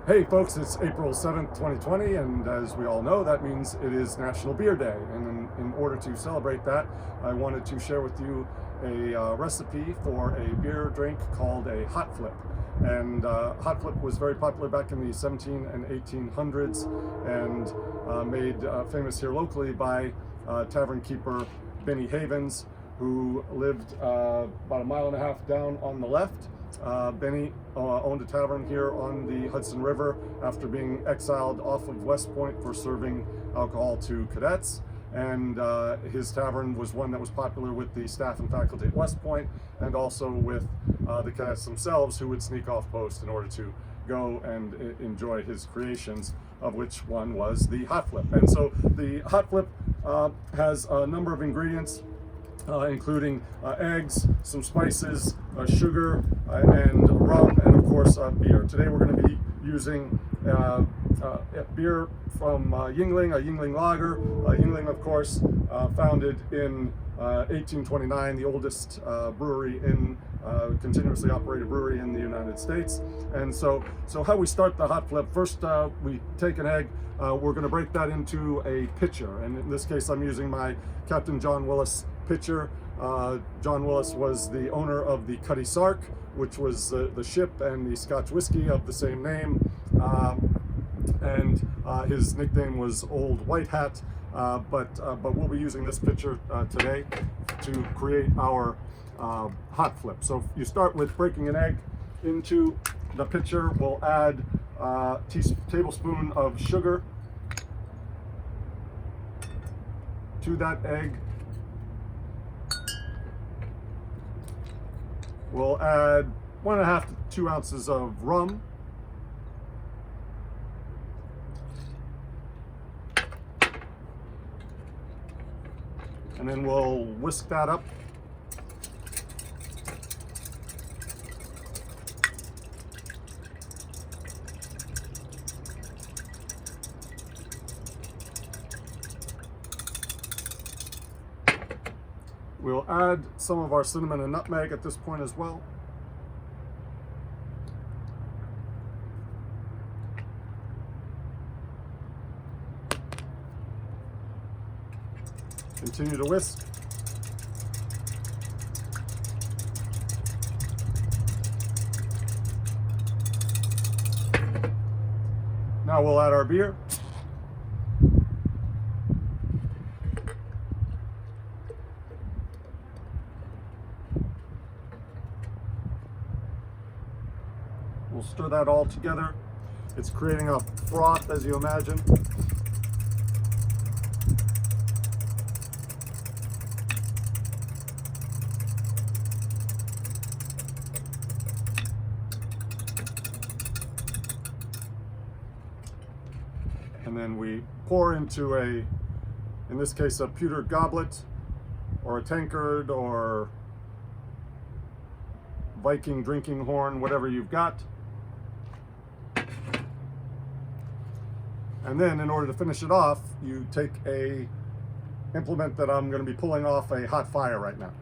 Hey folks, it's April 7th, 2020, and as we all know, that means it is National Beer Day. And in order to celebrate that, I wanted to share with you a recipe for a beer drink called a hot flip. And hot flip was very popular back in the 17 and 1800s and made famous here locally by tavern keeper Benny Havens, who lived about a mile and a half down on the left. Benny owned a tavern here on the Hudson River after being exiled off of West Point for serving alcohol to cadets. And his tavern was one that was popular with the staff and faculty at West Point, and also with the cadets themselves, who would sneak off post in order to go and enjoy his creations, of which one was the hot flip. And so the hot flip has a number of ingredients, including eggs, some spices, sugar, and rum, and of course beer. Today we're going to be using beer from Yuengling, a Yuengling lager. Yuengling, of course, founded in 1829, the oldest brewery in continuously operated brewery in the United States. And so how we start the hot flip: first we take an egg. We're going to break that into a pitcher, and in this case I'm using my Captain John Willis pitcher. John Willis was the owner of the Cutty Sark, which was the ship, and the Scotch whiskey of the same name, and his nickname was Old White Hat, but we'll be using this pitcher today to create our hot flip. So you start with breaking an egg into the pitcher. We'll add a tablespoon of sugar to that egg. We'll add 1.5 to 2 ounces of rum. And then we'll whisk that up. We'll add some of our cinnamon and nutmeg at this point as well. Continue to whisk. Now we'll add our beer. We'll stir that all together. It's creating a froth, as you imagine. And then we pour into in this case, a pewter goblet or a tankard or Viking drinking horn, whatever you've got. And then in order to finish it off, you take a implement that I'm going to be pulling off a hot fire right now.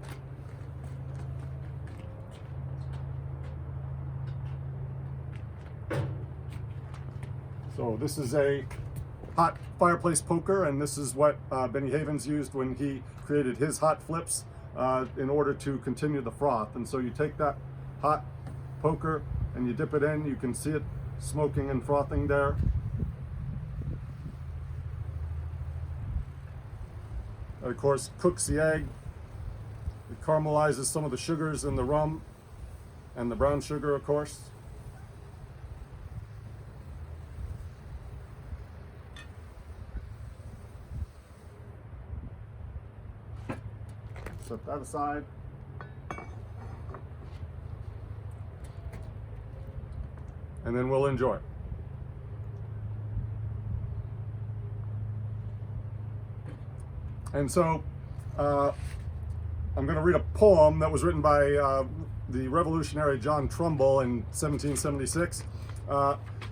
So this is a hot fireplace poker, and this is what Benny Havens used when he created his hot flips in order to continue the froth. And so you take that hot poker and you dip it in. You can see it smoking and frothing there. That, of course, cooks the egg. It caramelizes some of the sugars in the rum and the brown sugar, of course. Set that aside. And then we'll enjoy. And so I'm going to read a poem that was written by the revolutionary John Trumbull in 1776.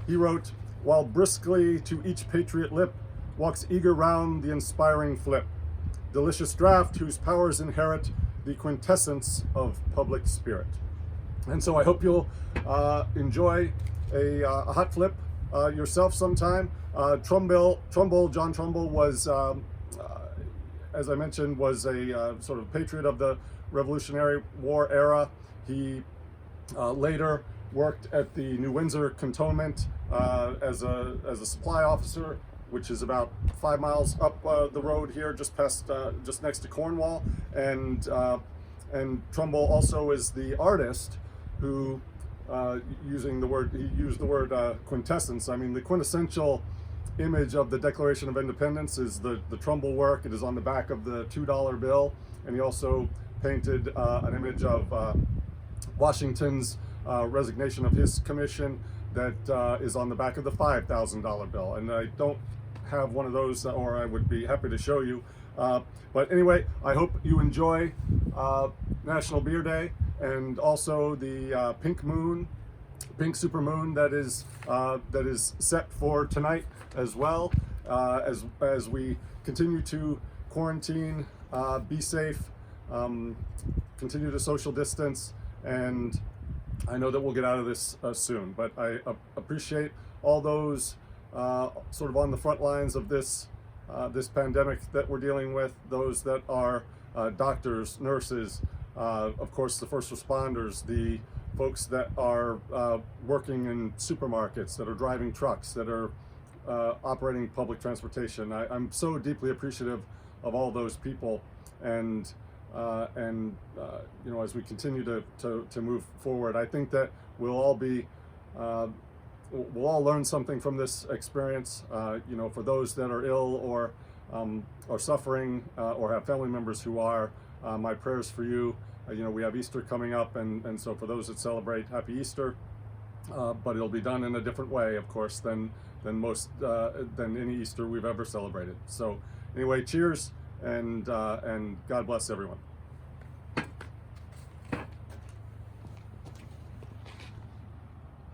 He wrote, "While briskly to each patriot lip walks eager round the inspiring flip, delicious draught whose powers inherit the quintessence of public spirit." And so I hope you'll enjoy a hot flip yourself sometime. John Trumbull was, as I mentioned, was a sort of patriot of the Revolutionary War era. He later worked at the New Windsor Cantonment as a supply officer, which is about 5 miles up the road here, just next to Cornwall. And Trumbull also is the artist who, he used the word quintessence. I mean, the quintessential image of the Declaration of Independence is the Trumbull work. It is on the back of the $2 bill, and he also painted an image of Washington's resignation of his commission that is on the back of the $5,000 bill. And I don't have one of those, or I would be happy to show you. But anyway, I hope you enjoy National Beer Day, and also the pink supermoon that is set for tonight as well, as we continue to quarantine, be safe, continue to social distance, and I know that we'll get out of this soon. But I appreciate all those sort of on the front lines of this pandemic that we're dealing with, those that are doctors, nurses, of course the first responders, the folks that are working in supermarkets, that are driving trucks, that are operating public transportation. I'm so deeply appreciative of all those people, and you know, as we continue to move forward, I think that we'll all learn something from this experience. You know, for those that are ill or suffering or have family members who are, my prayers for you. You know, we have Easter coming up, and so for those that celebrate, Happy Easter. But it'll be done in a different way, of course, than any Easter we've ever celebrated. So anyway, cheers, and God bless everyone.